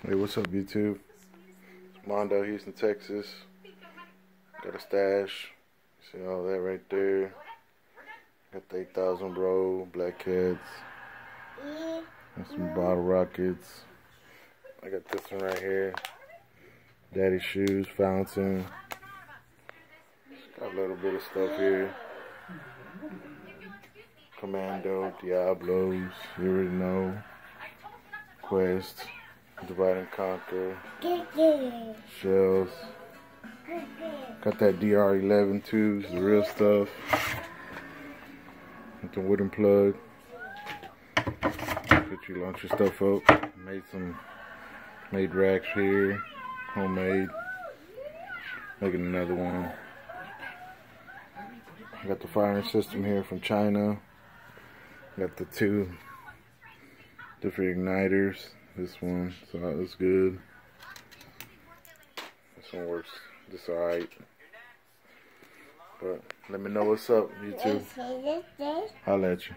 Hey, what's up, YouTube? It's Mondo, Houston, Texas. Got a stash. See all that right there. Got the 8,000 bro, black cats. And some bottle rockets. I got this one right here. Daddy shoes, fountain. Just got a little bit of stuff here. Commando, Diablos, you already know. Quest, Divide and Conquer, Shells. Got that DR11 too, it's the real stuff. With the wooden plug. Put you launch your stuff up. Made racks here, homemade. Making another one. Got the firing system here from China. Got the two different igniters. This one, so that looks good. This one works just alright. But let me know what's up, YouTube. Holla at you.